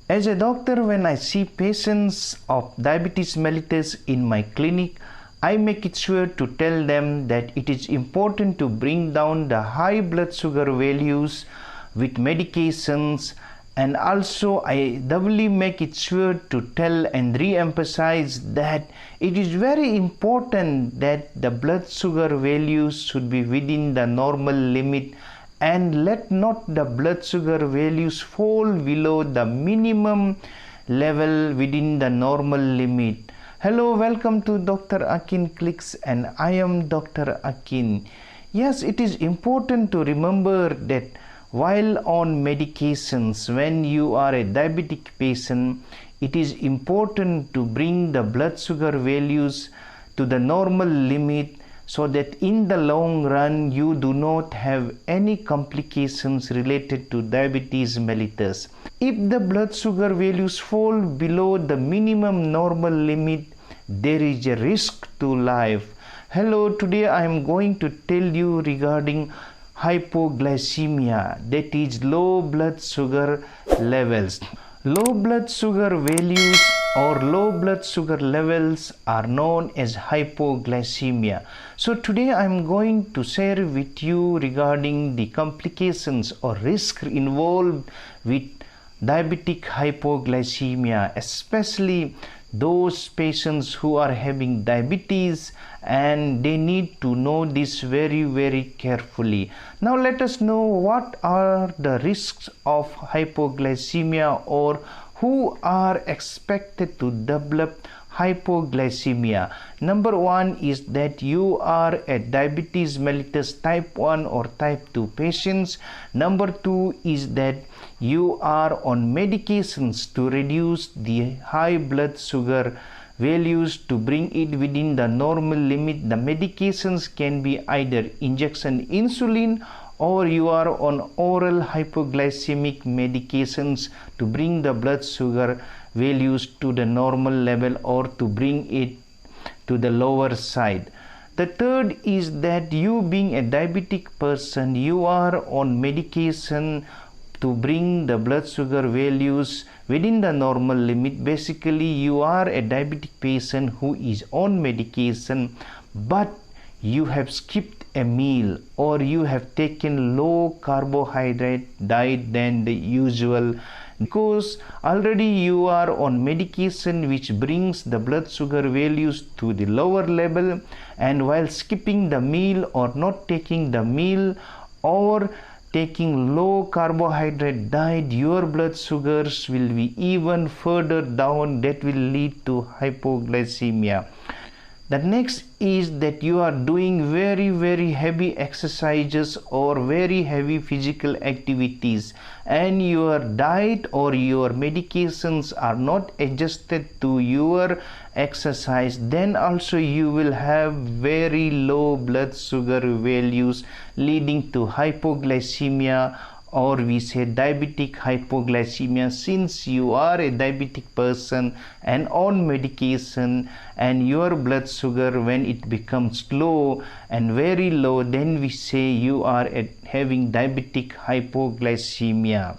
As a doctor, when I see patients of diabetes mellitus in my clinic, I make it sure to tell them that it is important to bring down the high blood sugar values with medications, and also I doubly make it sure to tell and re-emphasize that it is very important that the blood sugar values should be within the normal limit, and let not the blood sugar values fall below the minimum level within the normal limit. Hello, welcome to Dr. Akin Clicks, and I am Dr. Akin. Yes, it is important to remember that while on medications, when you are a diabetic patient, it is important to bring the blood sugar values to the normal limit so that in the long run you do not have any complications related to diabetes mellitus. If the blood sugar values fall below the minimum normal limit, there is a risk to life. Hello, today I am going to tell you regarding hypoglycemia, that is low blood sugar levels. Low blood sugar values or low blood sugar levels are known as hypoglycemia. So today I am going to share with you regarding the complications or risk involved with diabetic hypoglycemia, especially those patients who are having diabetes, and they need to know this very carefully. Now let us know what are the risks of hypoglycemia, or who are expected to develop hypoglycemia. Number one is that you are a diabetes mellitus type 1 or type 2 patients. Number two is that you are on medications to reduce the high blood sugar values to bring it within the normal limit. The medications can be either injection insulin, or you are on oral hypoglycemic medications to bring the blood sugar values to the normal level or to bring it to the lower side. The third is that you being a diabetic person, you are on medication to bring the blood sugar values within the normal limit. Basically, you are a diabetic patient who is on medication, but you have skipped a meal, or you have taken low carbohydrate diet than the usual, because already you are on medication which brings the blood sugar values to the lower level, and while skipping the meal or not taking the meal or taking low carbohydrate diet, your blood sugars will be even further down. That will lead to hypoglycemia. The next is that you are doing very heavy exercises or very heavy physical activities, and your diet or your medications are not adjusted to your exercise. Then also you will have very low blood sugar values, leading to hypoglycemia, or we say diabetic hypoglycemia, since you are a diabetic person and on medication, and your blood sugar, when it becomes low and very low, then we say you are having diabetic hypoglycemia.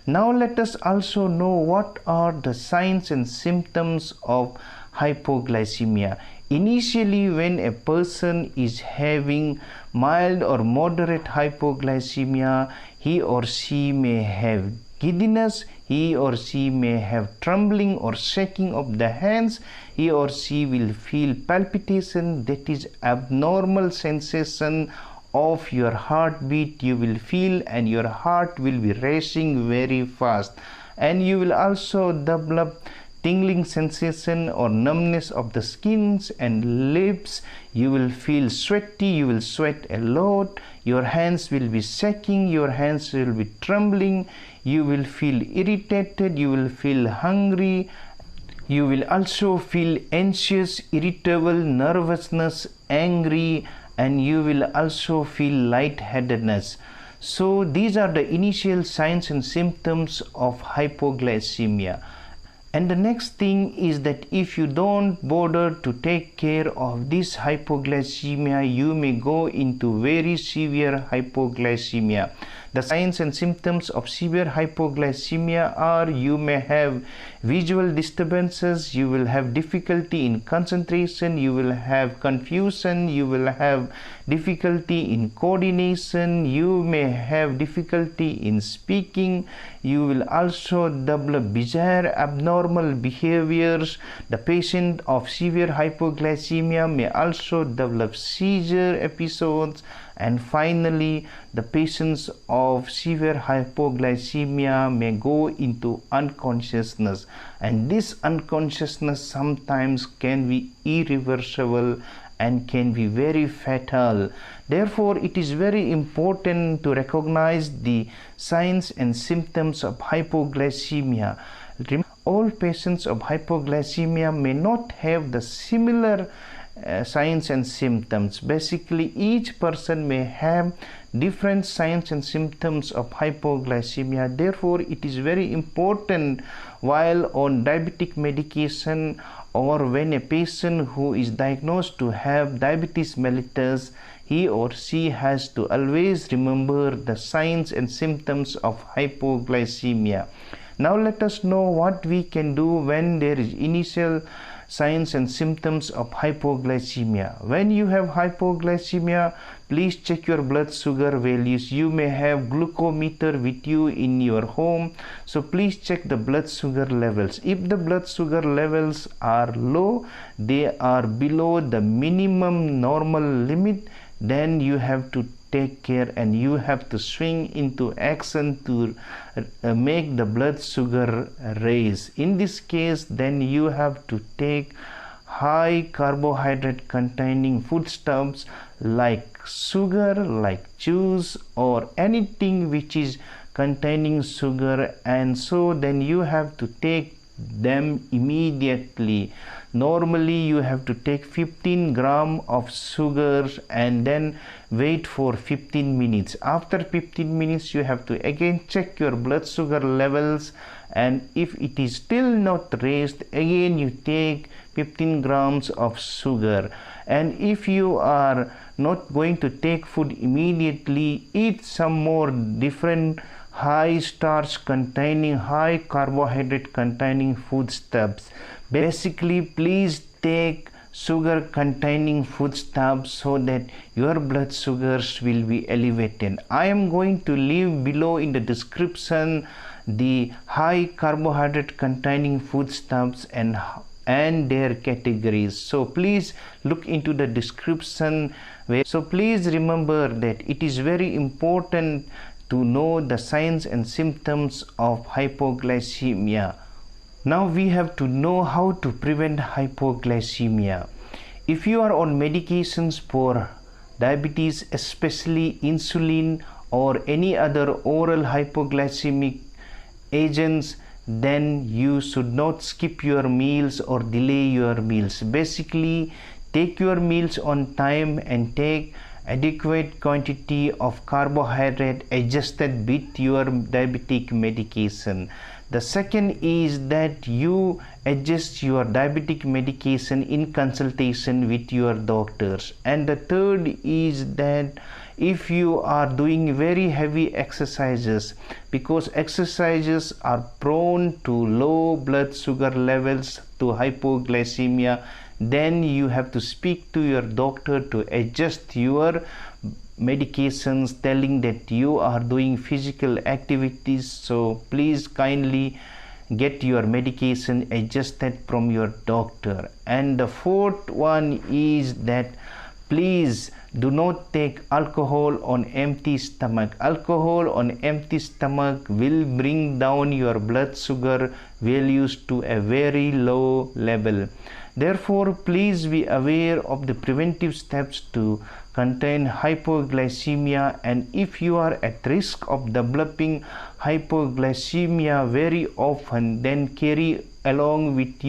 Now let us also know what are the signs and symptoms of hypoglycemia. Initially, when a person is having mild or moderate hypoglycemia, he or she may have giddiness, he or she may have trembling or shaking of the hands, he or she will feel palpitation, that is abnormal sensation of your heartbeat you will feel, and your heart will be racing very fast, and you will also develop tingling sensation or numbness of the skins and lips. You will feel sweaty, you will sweat a lot, your hands will be shaking, your hands will be trembling, you will feel irritated, you will feel hungry, you will also feel anxious, irritable, nervousness, angry, and you will also feel lightheadedness. So these are the initial signs and symptoms of hypoglycemia. And the next thing is that if you don't bother to take care of this hypoglycemia, you may go into very severe hypoglycemia. The signs and symptoms of severe hypoglycemia are: you may have visual disturbances, you will have difficulty in concentration, you will have confusion, you will have difficulty in coordination, you may have difficulty in speaking, you will also develop bizarre abnormal behaviors. The patient of severe hypoglycemia may also develop seizure episodes, and finally the patients of severe hypoglycemia may go into unconsciousness, and this unconsciousness sometimes can be irreversible and can be very fatal. Therefore, it is very important to recognize the signs and symptoms of hypoglycemia. All patients of hypoglycemia may not have the similar signs and symptoms. Basically, each person may have different signs and symptoms of hypoglycemia. Therefore, it is very important while on diabetic medication, or when a patient who is diagnosed to have diabetes mellitus, he or she has to always remember the signs and symptoms of hypoglycemia. Now let us know what we can do when there is initial signs and symptoms of hypoglycemia. When you have hypoglycemia, please check your blood sugar values. You may have glucometer with you in your home, so please check the blood sugar levels. If the blood sugar levels are low, they are below the minimum normal limit, then you have to take care and you have to swing into action to make the blood sugar rise. In this case, then you have to take high carbohydrate containing foodstuffs like sugar, like juice, or anything which is containing sugar, and so then you have to take them immediately. Normally you have to take 15 gram of sugar and then wait for 15 minutes. After 15 minutes you have to again check your blood sugar levels, and if it is still not raised, again you take 15 grams of sugar. And if you are not going to take food immediately, eat some more different high starch containing, high carbohydrate containing foodstuffs. Basically, please take sugar containing foodstuffs so that your blood sugars will be elevated. I am going to leave below in the description the high carbohydrate containing foodstuffs and their categories, so please look into the description. So please remember that it is very important to know the signs and symptoms of hypoglycemia. Now we have to know how to prevent hypoglycemia. If you are on medications for diabetes, especially insulin or any other oral hypoglycemic agents, then you should not skip your meals or delay your meals. Basically, take your meals on time and take adequate quantity of carbohydrate adjusted with your diabetic medication. The second is that you adjust your diabetic medication in consultation with your doctors. And the third is that if you are doing very heavy exercises, because exercises are prone to low blood sugar levels, to hypoglycemia, then you have to speak to your doctor to adjust your medications, telling that you are doing physical activities. So please kindly get your medication adjusted from your doctor. And the fourth one is that please do not take alcohol on empty stomach. Alcohol on empty stomach will bring down your blood sugar values to a very low level. Therefore, please be aware of the preventive steps to contain hypoglycemia, and if you are at risk of developing hypoglycemia very often, then carry along with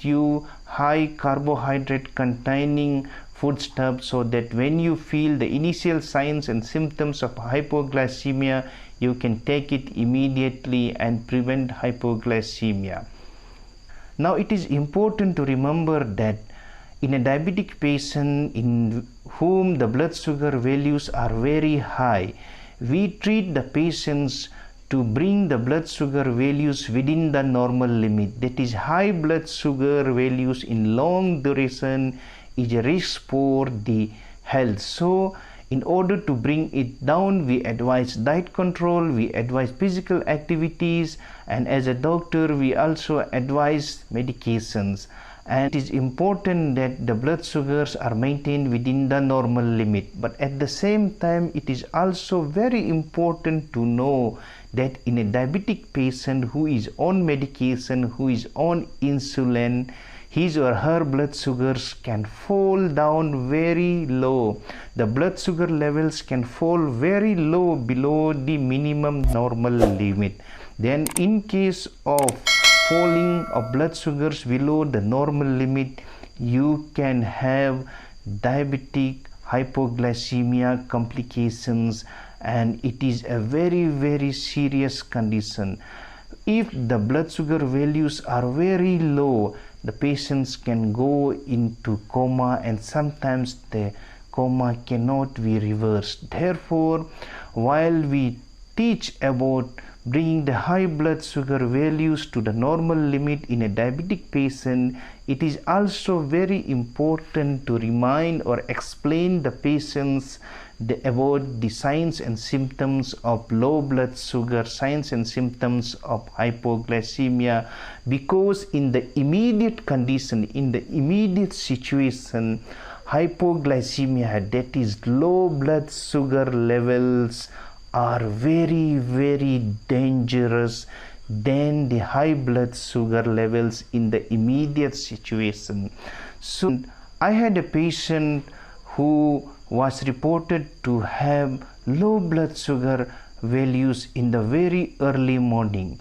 you high carbohydrate containing foodstuffs, so that when you feel the initial signs and symptoms of hypoglycemia, you can take it immediately and prevent hypoglycemia. Now it is important to remember that in a diabetic patient whom the blood sugar values are very high, we treat the patients to bring the blood sugar values within the normal limit. That is, high blood sugar values in long duration is a risk for the health. So in order to bring it down, we advise diet control, we advise physical activities, and as a doctor we also advise medications. And it is important that the blood sugars are maintained within the normal limit. But at the same time, it is also very important to know that in a diabetic patient who is on medication, who is on insulin, his or her blood sugars can fall down very low. The blood sugar levels can fall very low below the minimum normal limit. Then in case of falling of blood sugars below the normal limit, you can have diabetic hypoglycemia complications, and it is a very serious condition. If the blood sugar values are very low, the patients can go into coma, and sometimes the coma cannot be reversed. Therefore, while we teach about bringing the high blood sugar values to the normal limit in a diabetic patient, it is also very important to remind or explain the patients about the signs and symptoms of low blood sugar, signs and symptoms of hypoglycemia, because in the immediate condition, in the immediate situation, hypoglycemia, that is low blood sugar levels, are very dangerous than the high blood sugar levels in the immediate situation. So I had a patient who was reported to have low blood sugar values in the very early morning.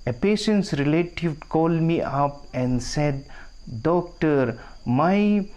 A patient's relative called me up and said, "Doctor, my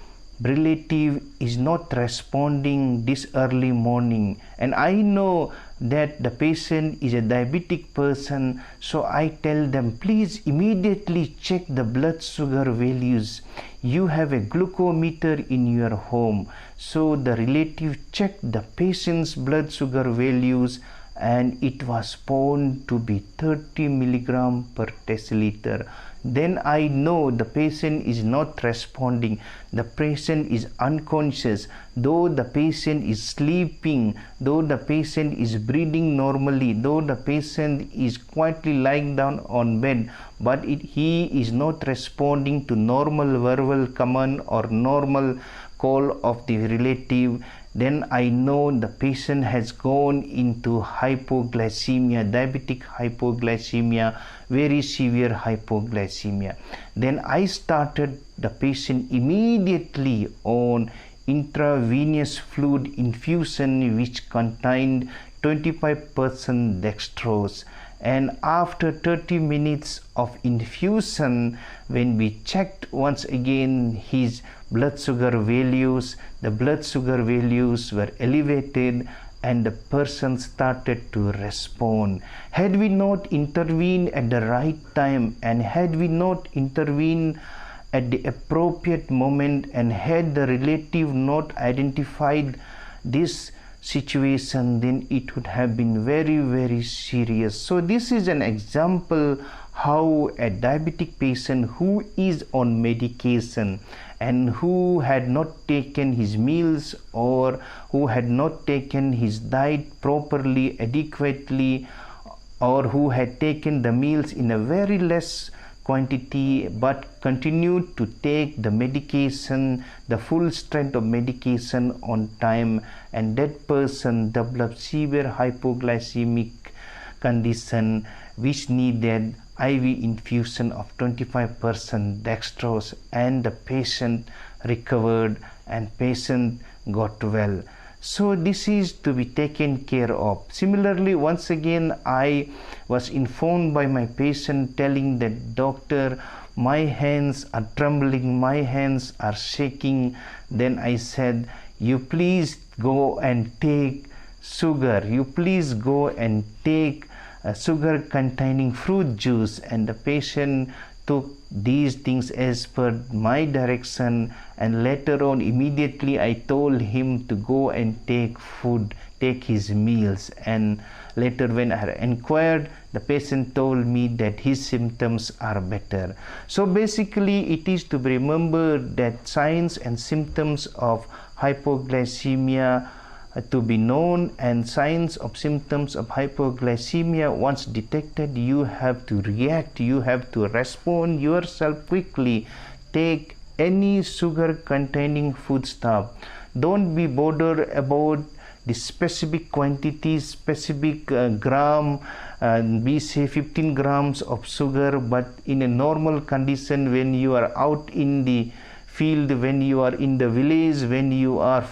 relative is not responding this early morning, and I know that the patient is a diabetic person, so I tell them, please immediately check the blood sugar values. You have a glucometer in your home." So the relative checked the patient's blood sugar values, and it was found to be 30 milligram per deciliter. Then I know the patient is not responding. The patient is unconscious. Though the patient is sleeping, though the patient is breathing normally, though the patient is quietly lying down on bed, but he is not responding to normal verbal command or normal call of the relative, then I know the patient has gone into hypoglycemia, diabetic hypoglycemia, very severe hypoglycemia. Then I started the patient immediately on intravenous fluid infusion, which contained 25% dextrose. And after 30 minutes of infusion, when we checked once again his blood sugar values, the blood sugar values were elevated and the person started to respond. Had we not intervened at the right time, and had we not intervened at the appropriate moment, and had the relative not identified this situation, then it would have been very serious. So this is an example how a diabetic patient who is on medication and who had not taken his meals or who had not taken his diet properly, adequately, or who had taken the meals in a very less quantity but continued to take the medication, the full strength of medication on time, and that person developed severe hypoglycemic condition which needed IV infusion of 25% dextrose, and the patient recovered and patient got well. So this is to be taken care of. Similarly, once again I was informed by my patient telling that, "Doctor, my hands are trembling, my hands are shaking." Then I said, "You please go and take sugar, you please go and take sugar containing fruit juice." And the patient took these things as per my direction, and later on immediately I told him to go and take food, take his meals. And later when I inquired, the patient told me that his symptoms are better. So basically it is to be remembered that signs and symptoms of hypoglycemia to be known, and signs of symptoms of hypoglycemia, once detected, you have to react, you have to respond yourself quickly. Take any sugar containing foodstuff. Don't be bothered about the specific quantities, specific gram, we say 15 grams of sugar, but in a normal condition, when you are out in the field, when you are in the village, when you are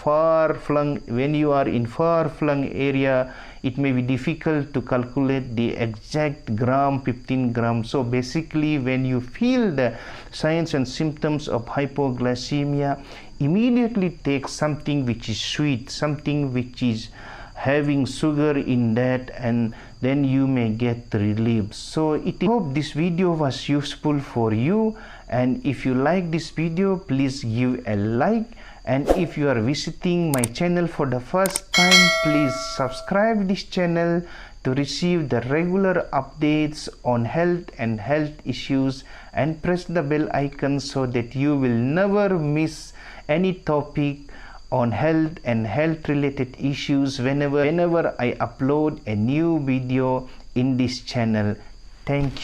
in far flung area, it may be difficult to calculate the exact gram, 15 grams. So basically when you feel the signs and symptoms of hypoglycemia, immediately take something which is sweet, something which is having sugar in that, and then you may get relief. So I hope this video was useful for you, and if you like this video, please give a like, and if you are visiting my channel for the first time, please subscribe this channel to receive the regular updates on health and health issues, and press the bell icon so that you will never miss any topic on health and health related issues whenever I upload a new video in this channel. Thank you.